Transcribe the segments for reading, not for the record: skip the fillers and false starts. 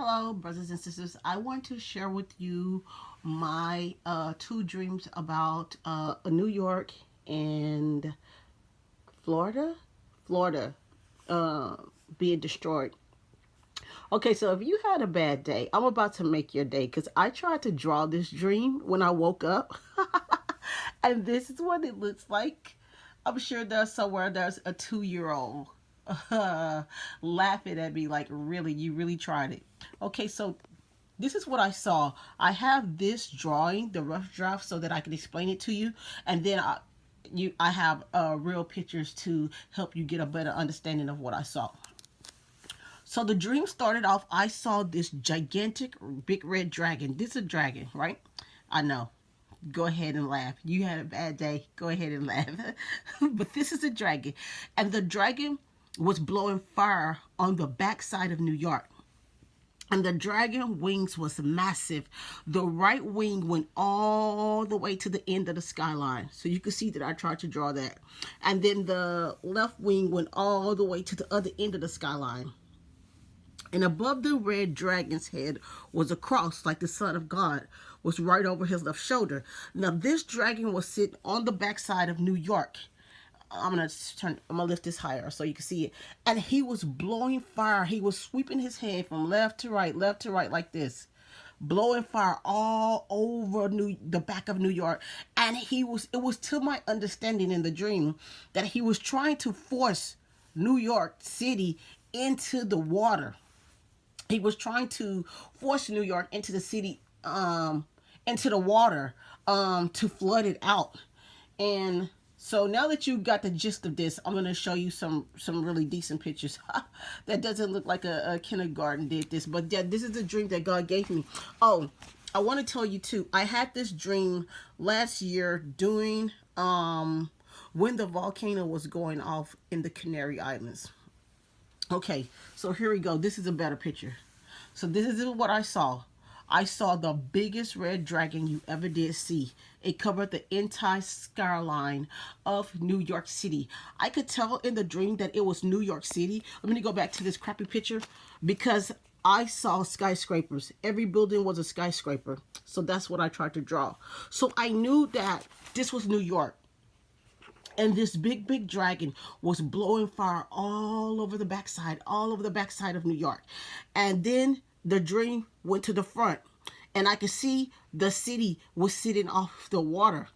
Hello, brothers and sisters. I want to share with you my two dreams about New York and Florida. Florida uh, being destroyed. Okay, so if you had a bad day, I'm about to make your day because I tried to draw this dream when I woke up, and this is what it looks like. I'm sure there's a 2 year old laughing at me like, really, you really tried it. Okay, so this is what I saw. I have this drawing, the rough draft, so that I can explain it to you, and then I have real pictures to help you get a better understanding of what I saw. So the dream started off. I saw this gigantic big red dragon. This is a dragon, right? I know. Go ahead and laugh. You had a bad day. Go ahead and laugh. But this is a dragon, and the dragon was blowing fire on the backside of New York. And the dragon wings was massive. The right wing went all the way to the end of the skyline. So you can see that I tried to draw that. And then the left wing went all the way to the other end of the skyline. And above the red dragon's head was a cross, like the Son of God was right over his left shoulder. Now this dragon was sitting on the backside of New York. I'm gonna lift this higher so you can see it. And he was blowing fire. He was sweeping his head from left to right like this, blowing fire all over the back of New York. And it was to my understanding in the dream that he was trying to force New York City into the water. He was trying to force New York into the city, into the water, to flood it out. And so now that you got the gist of this, I'm going to show you some really decent pictures. That doesn't look like a kindergarten did this, but yeah, this is a dream that God gave me. Oh, I want to tell you too, I had this dream last year doing when the volcano was going off in the Canary Islands. Okay, so here we go. This is a better picture. So this is what I saw. I saw the biggest red dragon you ever did see. It covered the entire skyline of New York City. I could tell in the dream that it was New York City. Let me go back to this crappy picture because I saw skyscrapers. Every building was a skyscraper. So that's what I tried to draw. So I knew that this was New York. And this big dragon was blowing fire all over the backside of New York. And then the dream went to the front, and I could see the city was sitting off the water.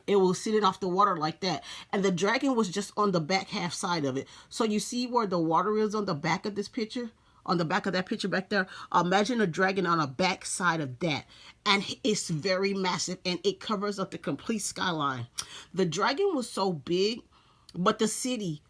It was sitting off the water like that, and the dragon was just on the back half side of it. So you see where the water is on the back of this picture? On the back of that picture back there, imagine a dragon on the back side of that, and it's very massive, and it covers up the complete skyline. The dragon was so big, but the city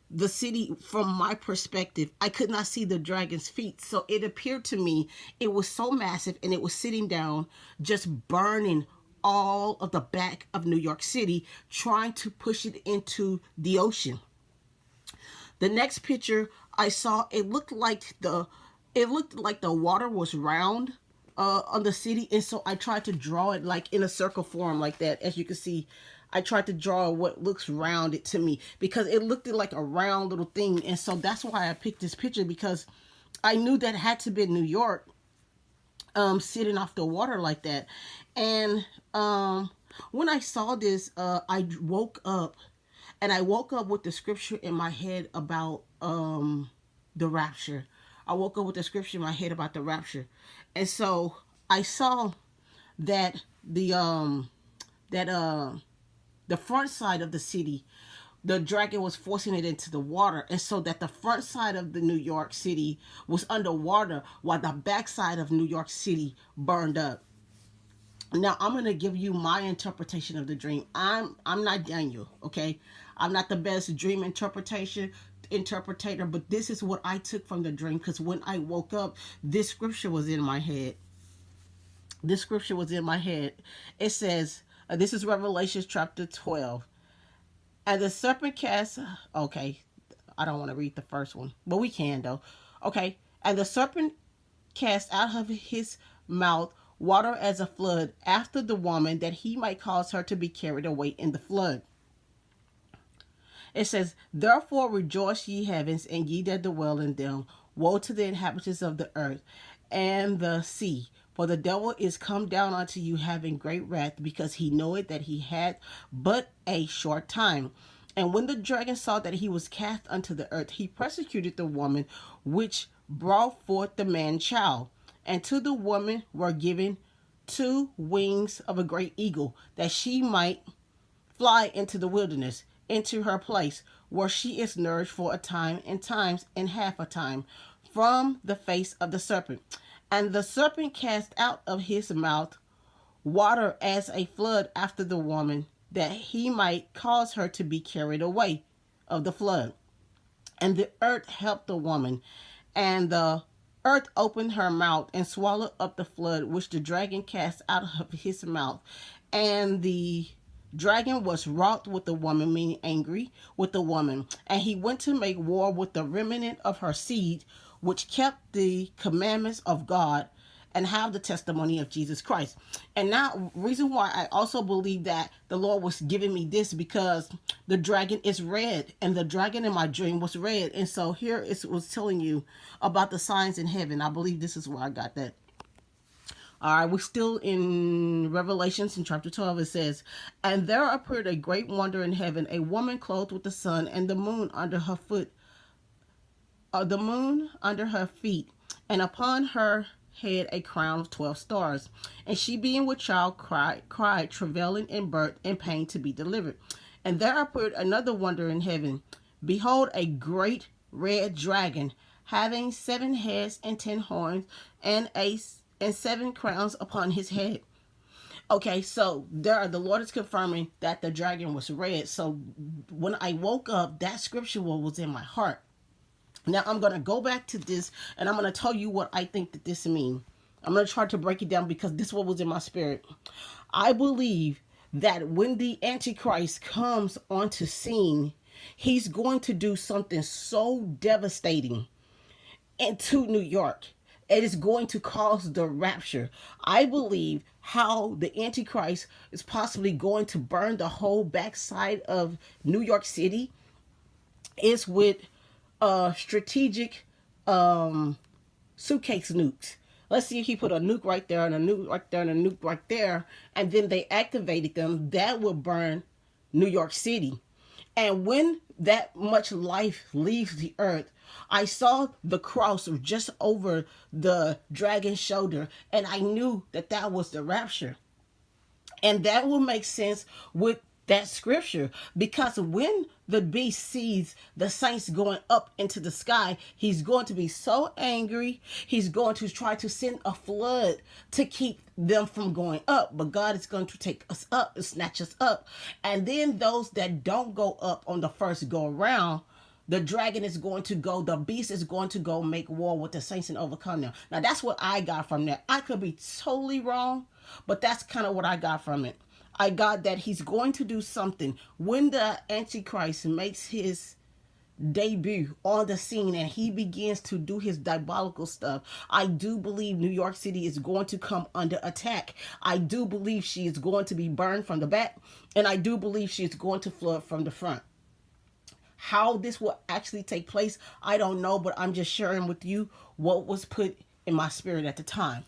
from my perspective, I could not see the dragon's feet, so it appeared to me it was so massive, and it was sitting down just burning all of the back of New York City, trying to push it into the ocean. The next picture I saw, it looked like the water was round on the city, and so I tried to draw it like in a circle form like that. As you can see, I tried to draw what looks rounded to me because it looked like a round little thing, and so that's why I picked this picture, because I knew that had to be New York, sitting off the water like that. And when I saw this, I woke up, and I woke up with the scripture in my head about the rapture. I woke up with the scripture in my head about the rapture. And so I saw that the front side of the city, the dragon was forcing it into the water, and so that the front side of the New York City was underwater while the back side of New York City burned up. Now I'm gonna give you my interpretation of the dream. I'm not Daniel, okay? I'm not the best dream interpretator, but this is what I took from the dream, because when I woke up, this scripture was in my head. This scripture was in my head. It says, this is Revelation chapter 12. And the serpent cast, okay, I don't want to read the first one, but we can though. Okay, and the serpent cast out of his mouth water as a flood after the woman, that he might cause her to be carried away in the flood. It says, therefore rejoice ye heavens, and ye that dwell in them. Woe to the inhabitants of the earth and the sea. For the devil is come down unto you having great wrath, because he knoweth that he had but a short time. And when the dragon saw that he was cast unto the earth, he persecuted the woman which brought forth the man child. And to the woman were given 2 wings of a great eagle, that she might fly into the wilderness, into her place, where she is nourished for a time and times and half a time from the face of the serpent. And the serpent cast out of his mouth water as a flood after the woman, that he might cause her to be carried away of the flood. And the earth helped the woman, and the earth opened her mouth and swallowed up the flood which the dragon cast out of his mouth. And the dragon was wroth with the woman, meaning angry with the woman, and he went to make war with the remnant of her seed, which kept the commandments of God and have the testimony of Jesus Christ. And now, reason why I also believe that the Lord was giving me this, because the dragon is red, and the dragon in my dream was red. And so here it was telling you about the signs in heaven. I believe this is where I got that. All right, we're still in Revelations in chapter 12. It says, and there appeared a great wonder in heaven, a woman clothed with the sun and the moon under her foot, the moon under her feet, and upon her head a crown of 12 stars. And she, being with child, cried, travailing in birth and pain to be delivered. And there appeared another wonder in heaven. Behold, a great red dragon, having 7 heads and 10 horns, and 7 crowns upon his head. Okay, so the Lord is confirming that the dragon was red. So when I woke up, that scripture was in my heart. Now I'm going to go back to this, and I'm going to tell you what I think that this means. I'm going to try to break it down, because this one was in my spirit. I believe that when the Antichrist comes onto scene, he's going to do something so devastating into New York. It is going to cause the rapture. I believe how the Antichrist is possibly going to burn the whole backside of New York City is with strategic suitcase nukes. Let's see if he put a nuke right there and a nuke right there and a nuke right there, and then they activated them. That will burn New York City. And when that much life leaves the earth, I saw the cross just over the dragon's shoulder, and I knew that that was the rapture. And that will make sense with that scripture, because when the beast sees the saints going up into the sky, he's going to be so angry. He's going to try to send a flood to keep them from going up, but God is going to take us up and snatch us up. And then those that don't go up on the first go around, the dragon is going to go, the beast is going to go make war with the saints and overcome them. Now that's what I got from that. I could be totally wrong, but that's kind of what I got from it. I got that he's going to do something when the Antichrist makes his debut on the scene and he begins to do his diabolical stuff. I do believe New York City is going to come under attack. I do believe she is going to be burned from the back, and I do believe she is going to flood from the front. How this will actually take place, I don't know, but I'm just sharing with you what was put in my spirit at the time.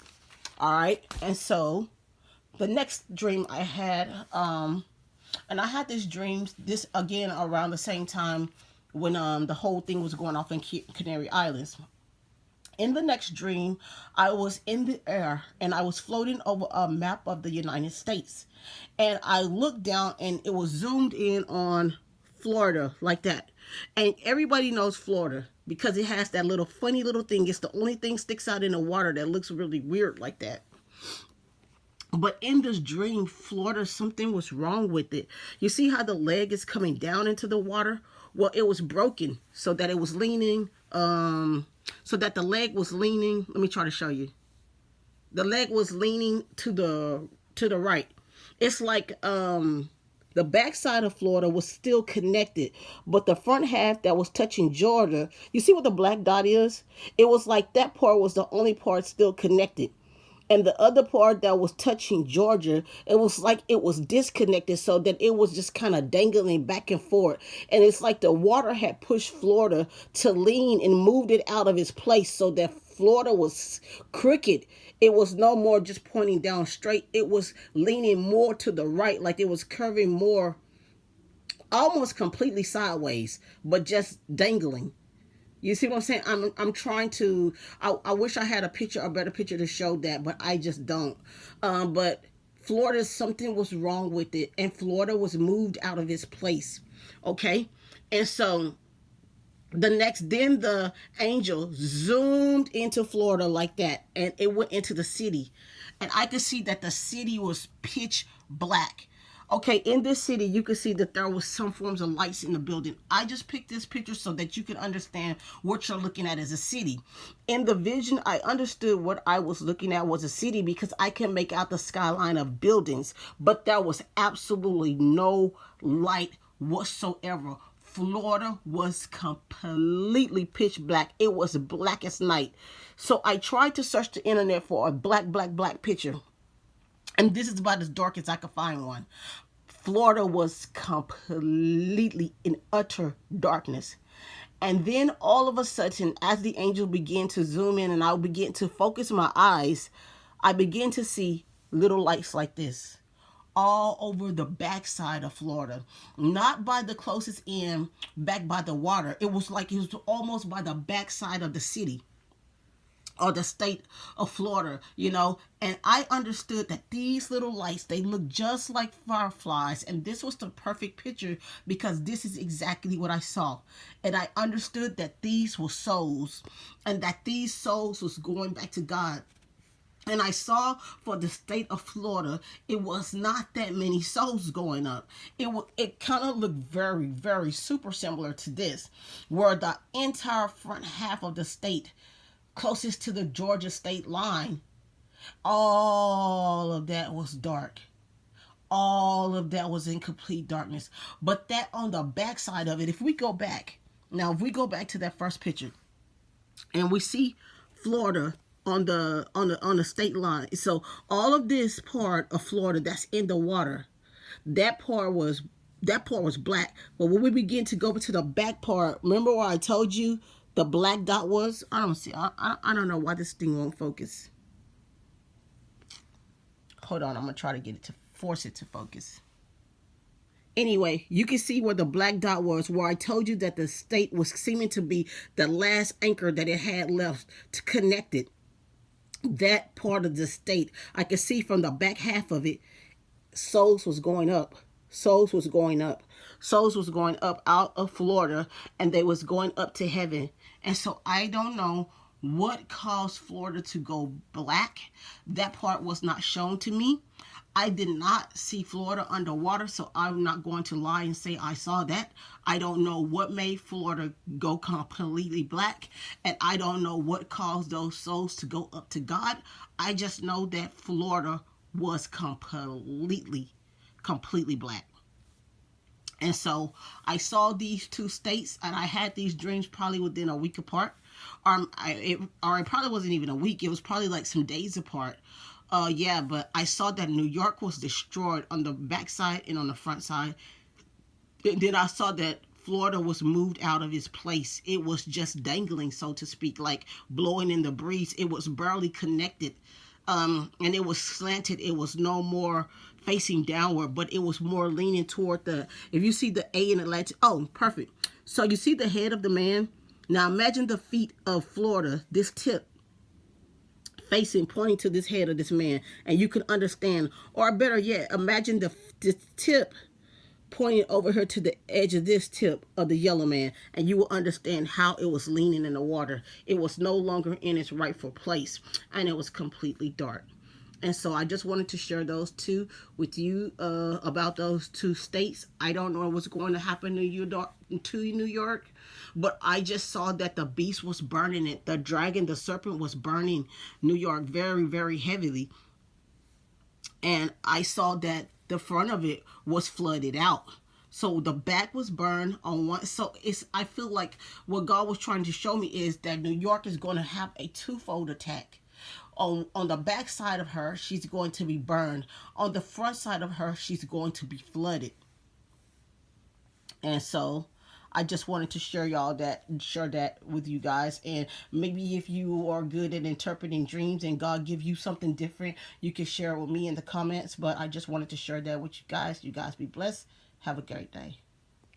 All right, and so the next dream I had, and I had this dream, this again around the same time when the whole thing was going off in Canary Islands. In the next dream, I was in the air and I was floating over a map of the United States. And I looked down and it was zoomed in on Florida like that. And everybody knows Florida because it has that little funny little thing. It's the only thing sticks out in the water that looks really weird like that. But in this dream, Florida, something was wrong with it. You see how the leg is coming down into the water? Well, it was broken so that it was leaning, so that the leg was leaning. Let me try to show you. The leg was leaning to the right. It's like the backside of Florida was still connected, but the front half that was touching Georgia, you see what the black dot is? It was like that part was the only part still connected. And the other part that was touching Georgia, it was like it was disconnected, so that it was just kind of dangling back and forth. And it's like the water had pushed Florida to lean and moved it out of its place, so that Florida was crooked. It was no more just pointing down straight. It was leaning more to the right, like it was curving more, almost completely sideways, but just dangling. You see what I'm saying? I'm trying to. I wish I had a picture, a better picture to show that, but I just don't. But Florida, something was wrong with it, and Florida was moved out of its place. Okay, and so then the angel zoomed into Florida like that, and it went into the city, and I could see that the city was pitch black. Okay, in this city, you could see that there was some forms of lights in the building. I just picked this picture so that you can understand what you're looking at as a city. In the vision, I understood what I was looking at was a city because I can make out the skyline of buildings, but there was absolutely no light whatsoever. Florida was completely pitch black. It was black as night. So I tried to search the internet for a black picture. And this is about as dark as I could find one. Florida was completely in utter darkness. And then all of a sudden, as the angel began to zoom in and I began to focus my eyes, I began to see little lights like this all over the backside of Florida. Not by the closest end, back by the water. It was like it was almost by the backside of the city or the state of Florida, and I understood that these little lights, they look just like fireflies, and this was the perfect picture because this is exactly what I saw. And I understood that these were souls, and that these souls was going back to God. And I saw for the state of Florida, it was not that many souls going up. It kind of looked very, very super similar to this, where the entire front half of the state closest to the Georgia state line, all of that was dark. All of that was in complete darkness. But that on the backside of it, if we go back to that first picture, and we see Florida on the state line. So all of this part of Florida that's in the water, that part was black. But when we begin to go to the back part, remember where I told you the black dot was? I don't see. I don't know why this thing won't focus. Hold on, I'm gonna try to get it to force it to focus. Anyway, you can see where the black dot was, where I told you that the state was seeming to be the last anchor that it had left to connect it. That part of the state, I could see from the back half of it, souls was going up. Souls was going up. Souls was going up out of Florida, and they was going up to heaven. And so I don't know what caused Florida to go black. That part was not shown to me. I did not see Florida underwater, so I'm not going to lie and say I saw that. I don't know what made Florida go completely black, and I don't know what caused those souls to go up to God. I just know that Florida was completely black. And so I saw these two states, and I had these dreams probably within a week apart. It probably wasn't even a week. It was probably like some days apart. But I saw that New York was destroyed on the backside and on the front side. And then I saw that Florida was moved out of its place. It was just dangling, so to speak, like blowing in the breeze. It was barely connected. And it was slanted. It was no more facing downward, but it was more leaning toward if you see the A in Atlantic. Oh, perfect. So you see the head of the man. Now imagine the feet of Florida, this tip facing, pointing to this head of this man, and you can understand, or better yet, imagine the tip pointing over here to the edge of this tip of the yellow man, and you will understand how it was leaning in the water. It was no longer in its rightful place, and it was completely dark. And so I just wanted to share those two with you about those two states. I don't know what's going to happen to New York, but I just saw that the beast was burning it. The dragon, the serpent, was burning New York very, very heavily. And I saw that the front of it was flooded out. So the back was burned on one. So I feel like what God was trying to show me is that New York is going to have a twofold attack. On the back side of her, she's going to be burned. On the front side of her, she's going to be flooded. And so I just wanted to share that with you guys. And maybe if you are good at interpreting dreams and God give you something different, you can share it with me in the comments. But I just wanted to share that with you guys. You guys be blessed. Have a great day.